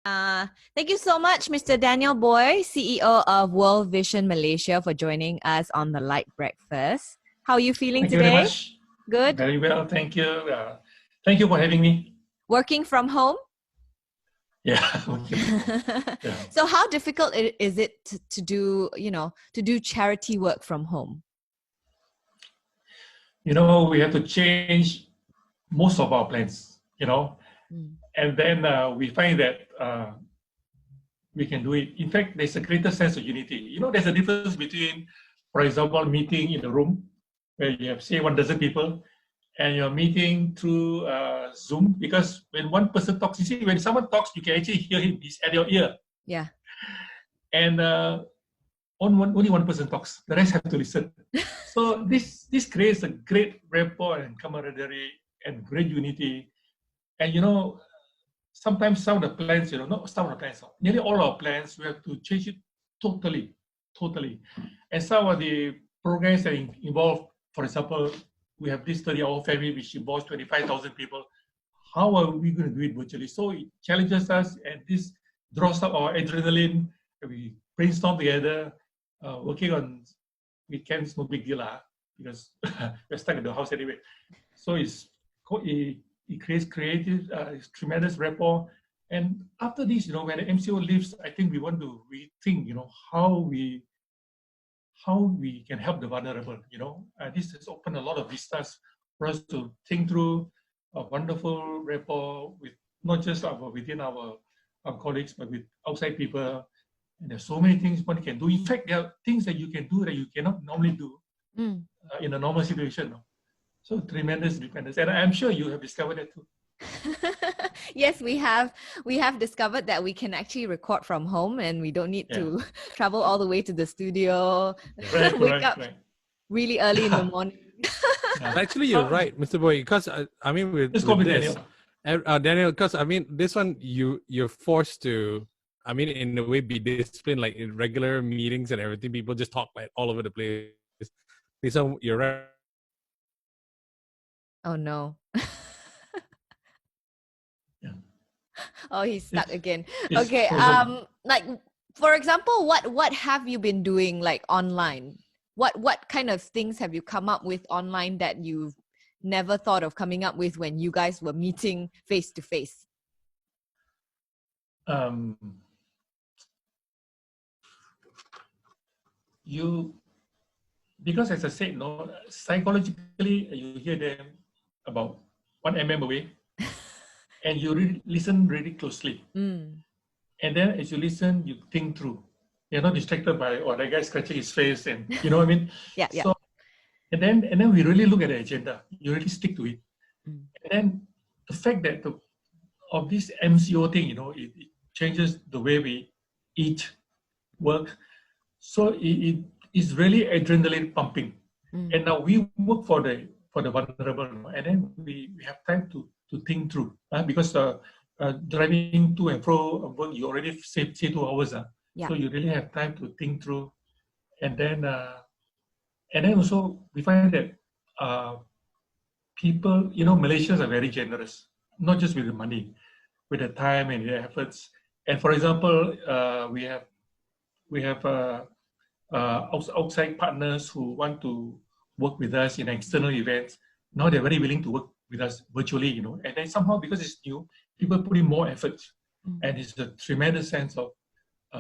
Thank you so much, Mr. Daniel Boey, CEO of World Vision Malaysia, for joining us on the LITE Breakfast. How are you feeling Thank today? you very much. Good? Very well, thank you. Thank you for having me. Working from home? Yeah. Yeah. So how difficult is it to do, to do charity work from home? We have to change most of our plans, and then we find that we can do it. In fact, there's a greater sense of unity. There's a difference between, for example, meeting in a room where you have, say, 12 people, and you're meeting through Zoom, because when one person talks, you see, when someone talks, you can actually hear him. He's at your ear. Yeah. And only one person talks. The rest have to listen. So this creates a great rapport and camaraderie and great unity. And sometimes some of the plans, not some of the plans, nearly all our plans, we have to change it totally. And some of the programs that involve, for example, we have this 30-hour family which involves 25,000 people. How are we going to do it virtually? So it challenges us, and this draws up our adrenaline. We brainstorm together, working on weekends, no big deal, because we're stuck in the house anyway. So it creates creative, tremendous rapport. And after this, when the MCO leaves, I think we want to rethink, how we can help the vulnerable. This has opened a lot of vistas for us to think through a wonderful rapport with not just within our colleagues, but with outside people. And there's so many things one can do. In fact, there are things that you can do that you cannot normally do in a normal situation. So tremendous dependence. And I'm sure you have discovered that too. Yes, we have discovered that we can actually record from home, and we don't need to travel all the way to the studio, wake up really early in the morning. Actually, you're right, Mr. Boey, because I mean with this, Daniel, because I mean this one you're forced to, I mean, in a way, be disciplined, like in regular meetings and everything. People just talk like all over the place. So you're right. Oh no. Oh, he's stuck again. Okay. Like, for example, what have you been doing like online? What kind of things have you come up with online that you've never thought of coming up with when you guys were meeting face to face? Because as I said, psychologically, you hear them about 1 mm away, and you listen really closely. And then as you listen, you think through. You're not distracted by, that guy scratching his face, and you know what I mean? Yeah. So, and then we really look at the agenda. You really stick to it. And then the fact that of this MCO thing, it changes the way we eat, work. So it is really adrenaline pumping. And now we work for the vulnerable, and then we have time to think through, because driving to and fro work, you already say 2 hours. So you really have time to think through. And then also we find that people, Malaysians are very generous, not just with the money, with the time and the efforts. And for example, we have outside partners who want to work with us in external events. Now they're very willing to work with us virtually, and then somehow, because it's new, people put in more effort. And it's a tremendous sense of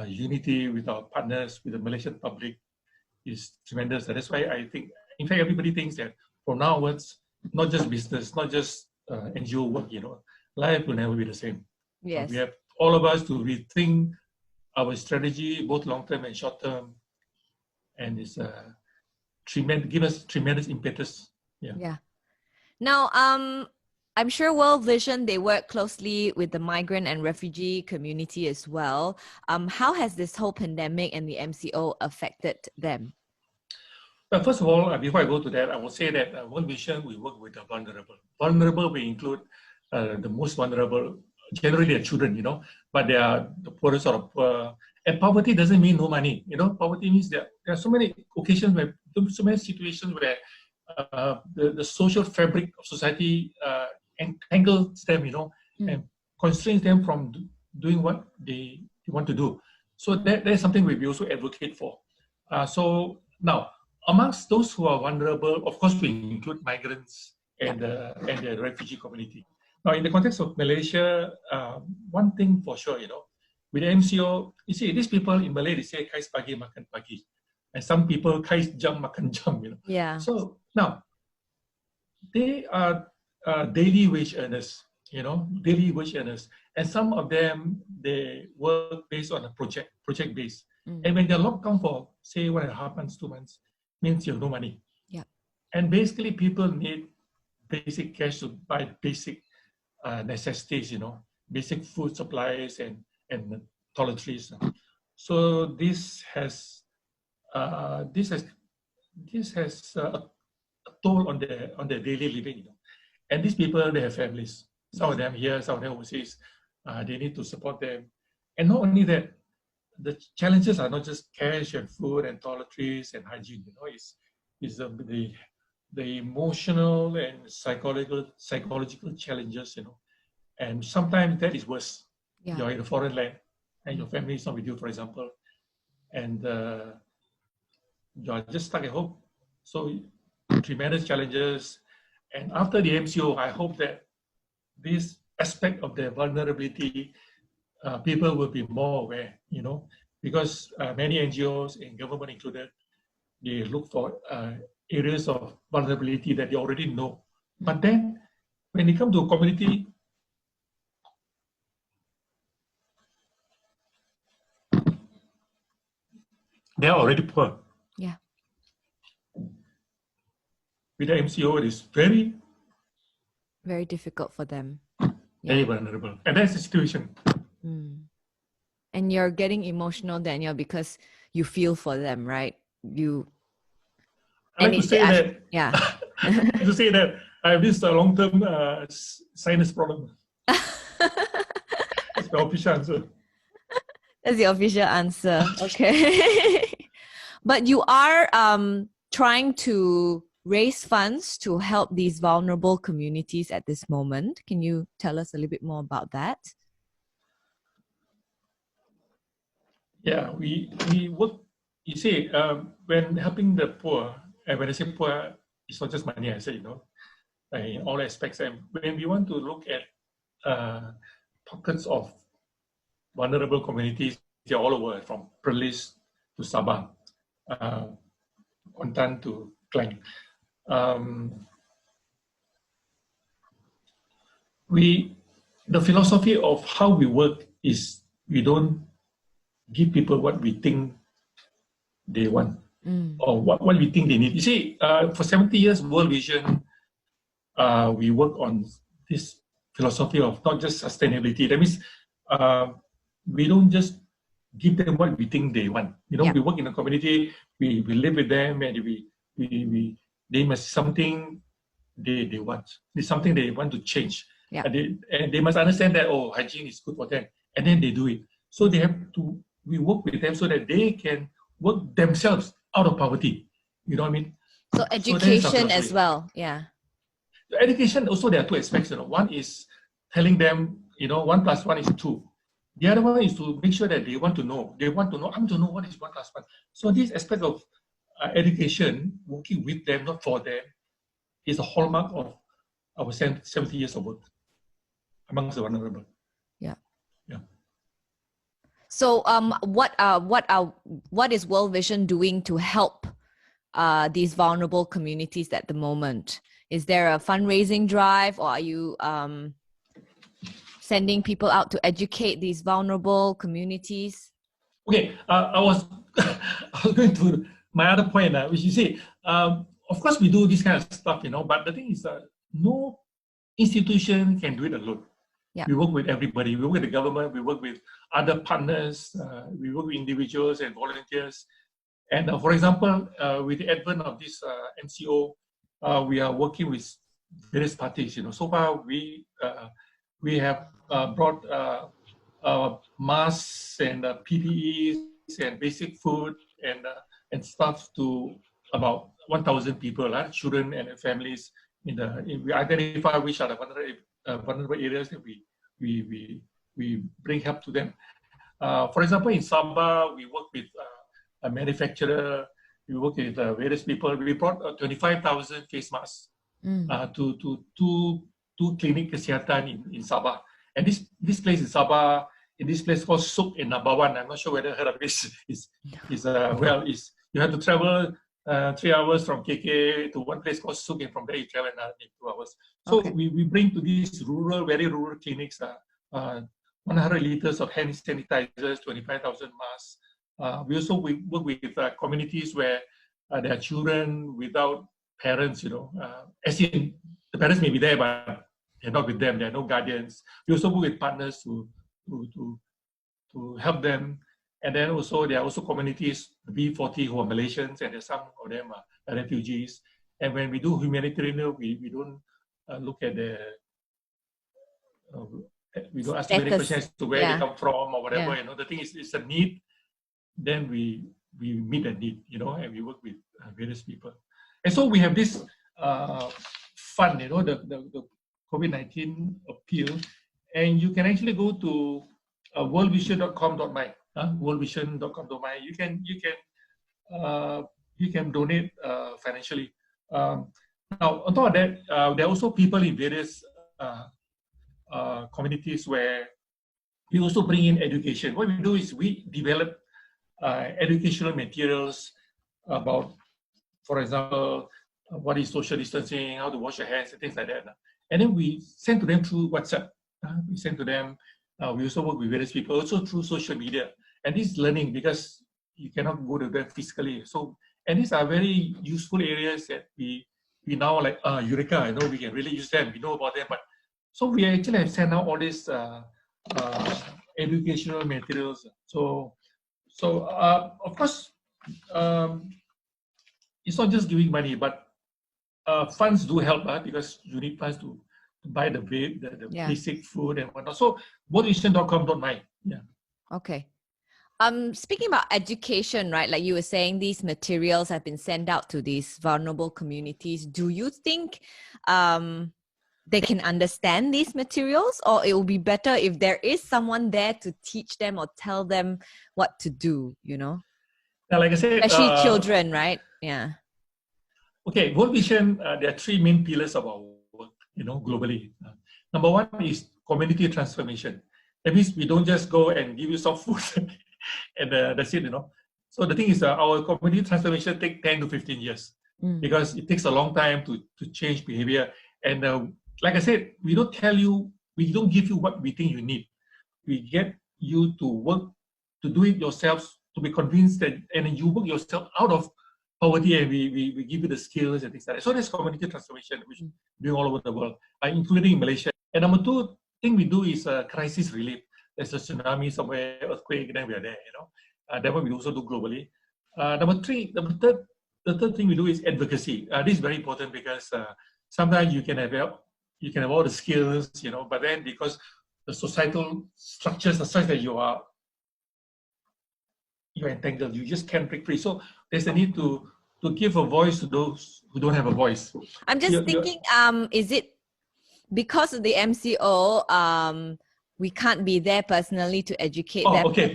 unity with our partners, with the Malaysian public, is tremendous. That's why I think, in fact, everybody thinks that from now onwards, not just business, not just NGO work, life will never be the same. Yes. We have all of us to rethink our strategy, both long-term and short-term, and it's give us tremendous impetus. Yeah. Now, I'm sure World Vision, they work closely with the migrant and refugee community as well. How has this whole pandemic and the MCO affected them? Well, first of all, before I go to that, I will say that World Vision, we work with the vulnerable. Vulnerable, we include the most vulnerable, generally the children, but they are the poorest of poor. And poverty doesn't mean no money. Poverty means there are so many occasions where, so many situations where the social fabric of society entangles them, and constrains them from doing what they want to do. So that's something we also advocate for. So now, amongst those who are vulnerable, of course, we include migrants and the refugee community. Now, in the context of Malaysia, one thing for sure, with the MCO, you see, these people in Malay, they say, kais pagi, makan pagi. And some people, kais jam, makan jam, Yeah. So now, they are daily wage earners, daily wage earners. And some of them, they work based on a project base. And when they're locked down for, say, 1.5 months, 2 months, means you have no money. Yeah. And basically, people need basic cash to buy basic necessities, basic food supplies and toiletries. So this has a toll on their daily living. And these people, they have families. Some of them here, some of them overseas. They need to support them. And not only that, the challenges are not just cash and food and toiletries and hygiene. It's the emotional and psychological challenges. And sometimes that is worse. Yeah. You're in a foreign land and your family is not with you, for example, and you're just stuck at home. So tremendous challenges. And after the MCO, I hope that this aspect of their vulnerability, people will be more aware, because many NGOs and government included, they look for areas of vulnerability that they already know. But then when they come to a community, they are already poor. Yeah. With the MCO, it is very, very difficult for them. very vulnerable. And that's the situation. And you're getting emotional, Daniel, because you feel for them, right? I like to say that. Yeah. I like to say that I have this long-term sinus problem. That's the official answer. That's the official answer. Okay. But you are trying to raise funds to help these vulnerable communities at this moment. Can you tell us a little bit more about that? Yeah, we work. You see, when helping the poor, and when I say poor, it's not just money. I say, in all aspects. And when we want to look at pockets of vulnerable communities, they're all over, from Perlis to Sabah, Kuantan to Klang. The philosophy of how we work is we don't give people what we think they want or what we think they need. You see, for 70 years, World Vision, we work on this philosophy of not just sustainability. That means we don't just give them what we think they want. We work in a community, we live with them, and they must something they want. It's something they want to change. Yeah. And they must understand that, hygiene is good for them. And then they do it. So we work with them so that they can work themselves out of poverty. You know what I mean? So education as well. Yeah. The education also, there are two aspects. One is telling them, 1 + 1 is 2. The other one is to make sure that they want to know. They want to know, I want to know what is 1 + 1. So this aspect of education, working with them, not for them, is a hallmark of our 70 years of work amongst the vulnerable. Yeah. Yeah. So what is World Vision doing to help these vulnerable communities at the moment? Is there a fundraising drive, or are you sending people out to educate these vulnerable communities? Okay, I was going to my other point, which you see, of course we do this kind of stuff, but the thing is, no institution can do it alone. Yeah. We work with everybody. We work with the government. We work with other partners. We work with individuals and volunteers. And for example, with the advent of this MCO, we are working with various parties. So far, we have brought masks and PPEs and basic food and stuff to about 1,000 people, children and families. We identify which are the vulnerable areas that we we bring help to them. For example, in Sabah, we work with a manufacturer. We work with various people. We brought 25,000 face masks to two clinic kesihatan in Sabah. And this place in Sabah, in this place called Suk in Nabawan. I'm not sure whether you heard of this. You have to travel 3 hours from KK to one place called Suk, and from there you travel another 2 hours. So we bring to these very rural clinics 100 liters of hand sanitizers, 25,000 masks. We also work with communities where there are children without parents, as in the parents may be there, but they're not with them. There are no guardians. We also work with partners to help them. And then also there are also communities, B40, who are Malaysians, and there's some of them are refugees. And when we do humanitarian, we don't look at we don't ask too many questions as to where they come from or whatever. The thing is, it's a need. Then we meet a need, and we work with various people. And so we have this fund, the COVID-19 appeal, and you can actually go to worldvision.com.my. worldvision.com.my. You can donate financially. Now, on top of that, there are also people in various communities where we also bring in education. What we do is we develop educational materials about, for example, what is social distancing, how to wash your hands, and things like that. And then we send to them through WhatsApp. We send to them. We also work with various people, also through social media. And this is learning because you cannot go to them physically. So, and these are very useful areas that we now like, Eureka, we can really use them. We know about them. But so we actually have sent out all these educational materials. So of course, it's not just giving money, but funds do help because you need funds to buy the basic food and whatnot. So worldvision.com.my. Yeah. Okay. Speaking about education, right? Like you were saying, these materials have been sent out to these vulnerable communities. Do you think they can understand these materials, or it will be better if there is someone there to teach them or tell them what to do, Now, like I said, especially children, right? Yeah. Okay, World Vision, there are three main pillars of our work, globally. Number one is community transformation. That means we don't just go and give you some food and that's it, So the thing is, our community transformation takes 10 to 15 years because it takes a long time to change behavior. And like I said, we don't give you what we think you need. We get you to work, to do it yourselves, to be convinced that, and then you work yourself out of poverty, and we give you the skills and things like that. So there's community transformation, which we do all over the world, including in Malaysia. And number two thing we do is crisis relief. There's a tsunami somewhere, earthquake, then we are there, That one we also do globally. The third thing we do is advocacy. This is very important because sometimes you can have all the skills, but then because the societal structures are such that you're entangled, you just can't break free. So there's a need to give a voice to those who don't have a voice. I'm just thinking, is it because of the MCO, we can't be there personally to educate them. Okay.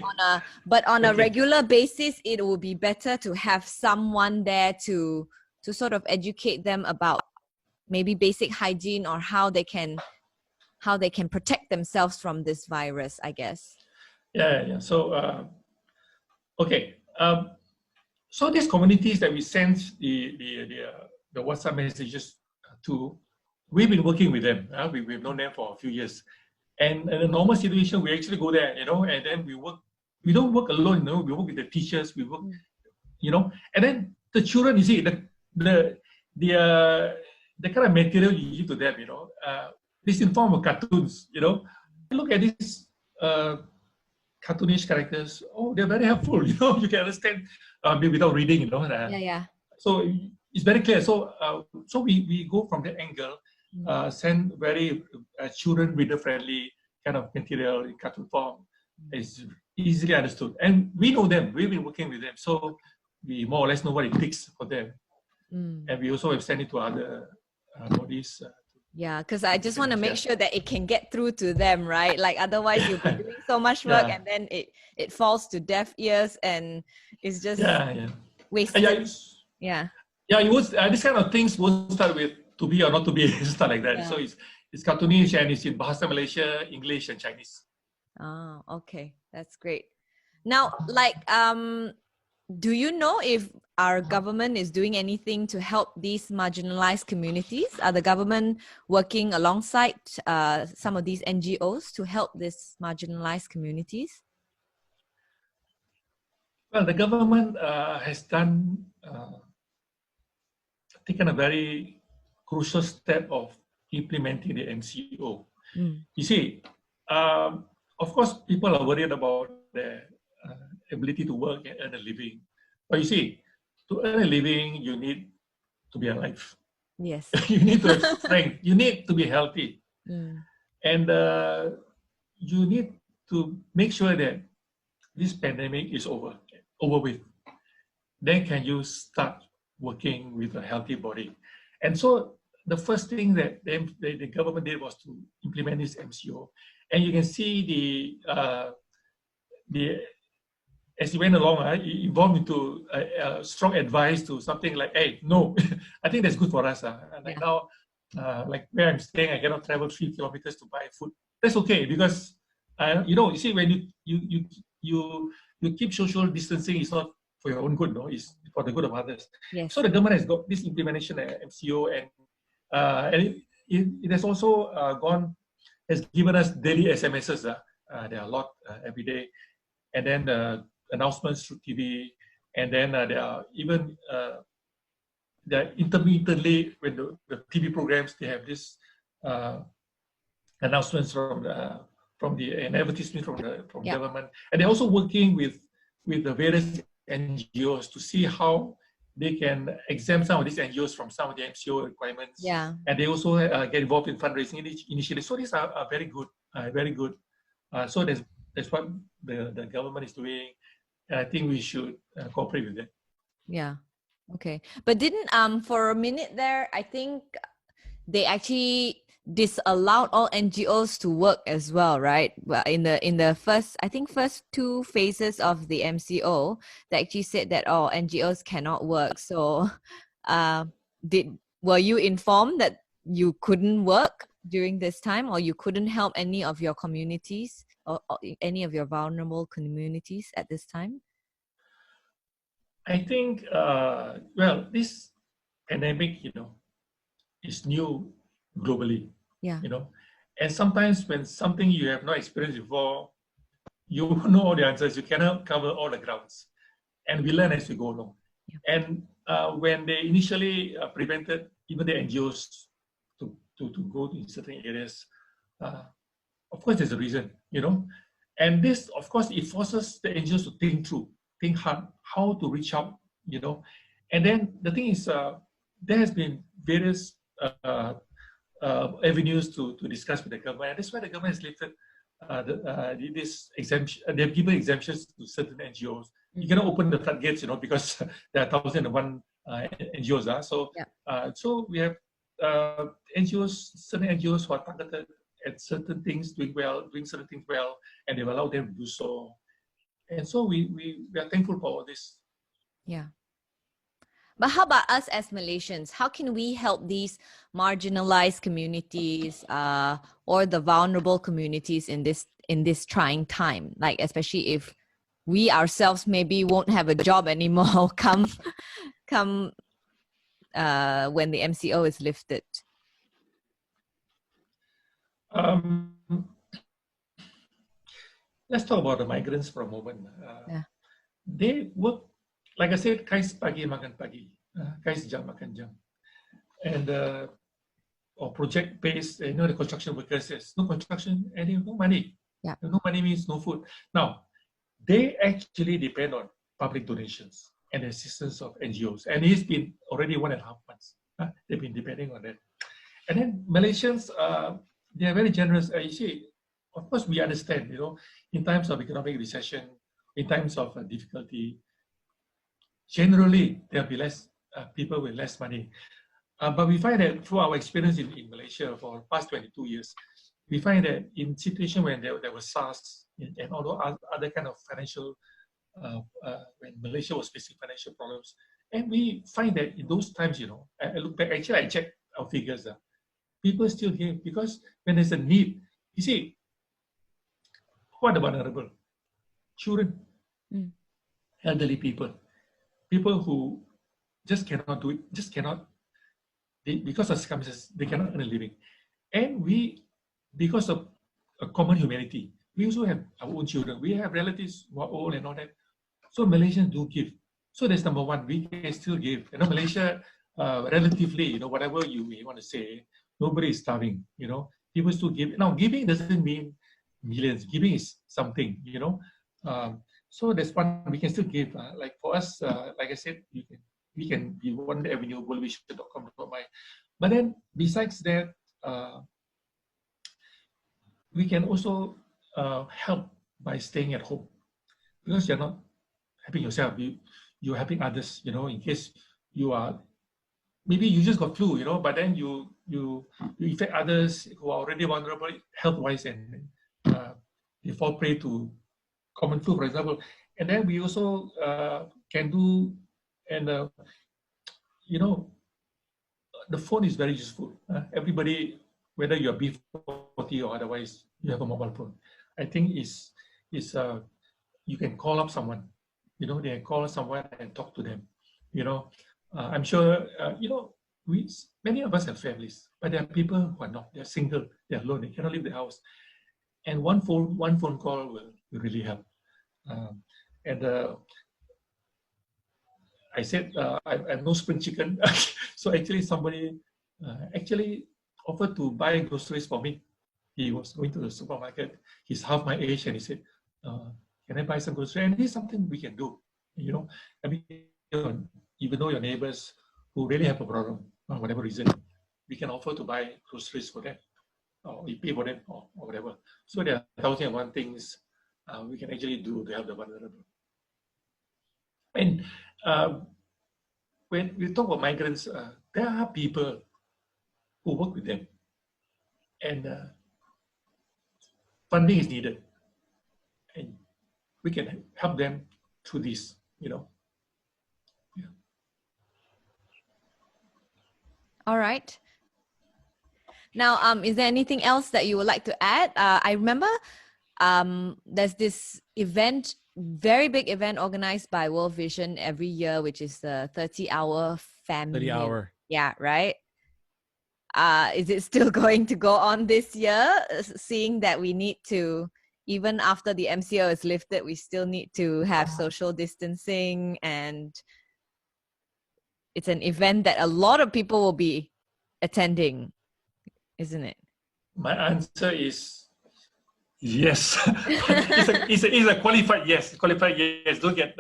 But on a regular basis, it would be better to have someone there to sort of educate them about maybe basic hygiene or how they can protect themselves from this virus, I guess. Yeah. So, okay. So these communities that we send the WhatsApp messages to, we've been working with them. We've known them for a few years. And in a normal situation, we actually go there, and then we work. We don't work alone, we work with the teachers, we work, and then the children, you see, the kind of material you give to them, this in form of cartoons, Look at these cartoonish characters. Oh, they're very helpful, you can understand without reading, Yeah. So it's very clear. So we go from that angle, send very children reader friendly kind of material in cartoon form. It's easily understood, and we know them. We've been working with them, so we more or less know what it takes for them. And we also have sent it to other bodies Yeah, because I just want to make Yeah. sure that it can get through to them, right? Like otherwise you'll be doing so much work Yeah. and then it falls to deaf ears and it's just Yeah. wasted. Yeah. Yeah, it was this kind of things won't start with to be or not to be, start like that. Yeah. So it's cartoonish and it's in Bahasa Malaysia, English, and Chinese. Oh, okay. That's great. Now, like, do you know if our government is doing anything to help these marginalized communities? Are the government working alongside some of these NGOs to help these marginalized communities? Well, the government has taken a very crucial step of implementing the MCO. Mm. You see, of course, people are worried about their ability to work and earn a living. But you see, to earn a living, you need to be alive. Yes. You need to have strength. You need to be healthy. Mm. And you need to make sure that this pandemic is over with. Then can you start working with a healthy body? And so the first thing that the government did was to implement this MCO. And you can see the as he went along, he evolved into strong advice to something like, hey, no, I think that's good for us. Like now, like where I'm staying, I cannot travel 3 kilometers to buy food. That's okay because, you see, when you keep social distancing, it's not for your own good, no, it's for the good of others. Yes. So the government has got this implementation at MCO, and it has also has given us daily SMSs. There are a lot every day, and then announcements through TV, and then there are even intermittently when the TV programs they have this announcements from the an advertisement from government, and they're also working with the various NGOs to see how they can exempt some of these NGOs from some of the MCO requirements. Yeah. And they also get involved in fundraising initiatives. So these are very good, very good. So that's what the government is doing. And I think we should cooperate with them. Yeah. Okay. But didn't for a minute there, I think they actually disallowed all NGOs to work as well, right? Well, in the first 2 phases of the MCO, they actually said that NGOs cannot work. So were you informed that you couldn't work during this time, or you couldn't help any of your communities or any of your vulnerable communities at this time? I think, this pandemic, is new globally. Yeah. And sometimes when something you have not experienced before, you know all the answers. You cannot cover all the grounds, and we learn as we go along. Yeah. And when they initially prevented even the NGOs to go to certain areas, of course there's a reason, And this, of course, it forces the NGOs to think hard, how to reach out, And then the thing is, there has been various avenues to discuss with the government, and that's why the government has lifted this exemption. They've given exemptions to certain NGOs. You cannot open the floodgates, because there are 1,001 NGOs. So we have NGOs, certain NGOs who are targeted at certain things, doing certain things well, and they've allowed them to do so. And so we are thankful for all this. Yeah. But how about us as Malaysians? How can we help these marginalized communities or the vulnerable communities in this trying time? Like, especially if we ourselves maybe won't have a job anymore come when the MCO is lifted. Let's talk about the migrants for a moment. They work, like I said, kais pagi makan pagi, kais jam makan jam, and or project-based. The construction workers says no construction, and no money. Yeah. No money means no food. Now, they actually depend on public donations and the assistance of NGOs, and it's been already 1.5 months. They've been depending on that. And then Malaysians, they are very generous. You see, of course, we understand, in times of economic recession, in times of difficulty, generally, there'll be less people with less money. But we find that through our experience in Malaysia for the past 22 years, we find that in situations when there was SARS and all other kind of financial, when Malaysia was facing financial problems, and we find that in those times, I look back, actually I checked our figures, people still give, because when there's a need, you see, who are the vulnerable? Children, elderly people who just cannot do it, because of circumstances, they cannot earn a living. And we, because of a common humanity, we also have our own children. We have relatives who are old and all that. So Malaysians do give. So that's number one, we can still give. Malaysia, relatively, whatever you may want to say, nobody is starving, people still give. Now, giving doesn't mean millions. Giving is something, so that's one, we can still give. Like for us, like I said, we can be one avenue, worldvision.com.my. But then besides that, we can also help by staying at home, because you're not helping yourself, you're helping others, in case you are, maybe you just got flu, but then you affect others who are already vulnerable health-wise, and they fall prey to common flu, for example. And then we also can do, and the phone is very useful. Everybody, whether you're B40 or otherwise, you have a mobile phone. I think is you can call up someone. They can call someone and talk to them. I'm sure many of us have families, but there are people who are not. They're single. They're alone. They cannot leave the house. And one phone call will really help. I said I have no spring chicken. So actually somebody actually offered to buy groceries for me. He was going to the supermarket. He's half my age, and he said, can I buy some groceries? And this is something we can do. I mean, even though your neighbors who really have a problem, for whatever reason, we can offer to buy groceries for them, or we pay for them, or whatever. So there are 1,001 things we can actually do to help the vulnerable. And when we talk about migrants, there are people who work with them, and funding is needed, and we can help them through this, Yeah. All right. Now, is there anything else that you would like to add? I remember there's this event, very big event organized by World Vision every year, which is the 30-hour family. 30-hour. Yeah, right. Is it still going to go on this year? Seeing that we need to, even after the MCO is lifted, we still need to have social distancing, and it's an event that a lot of people will be attending, isn't it? My answer is yes. it's a qualified yes. Qualified yes. Don't get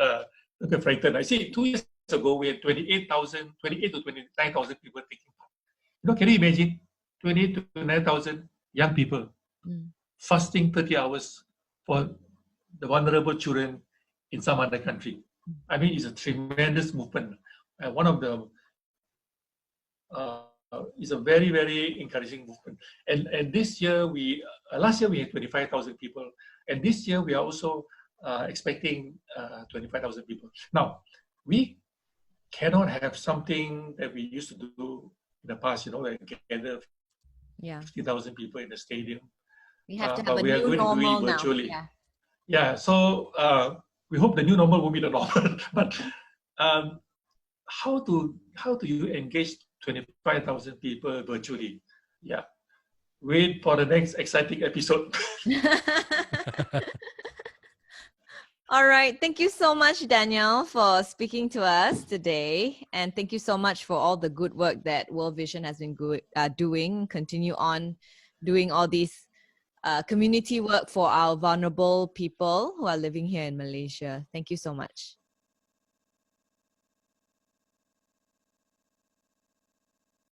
frightened. I see 2 years ago we had 28 to 29,000 people taking part. Can you imagine 28 to 29,000 young people fasting 30 hours for the vulnerable children in some other country? I mean, it's a tremendous movement. One of the is a very, very encouraging movement. And this year last year we had 25,000 people, and this year we are also expecting 25,000 people. Now, we cannot have something that we used to do in the past, like gather 50,000 people in the stadium. We have to have a new normal now. Virtually. Yeah. So we hope the new normal will be the normal. But how do you engage 25,000 people virtually? Yeah. Wait for the next exciting episode. All right. Thank you so much, Daniel, for speaking to us today. And thank you so much for all the good work that World Vision has been doing. Continue on doing all these community work for our vulnerable people who are living here in Malaysia. Thank you so much.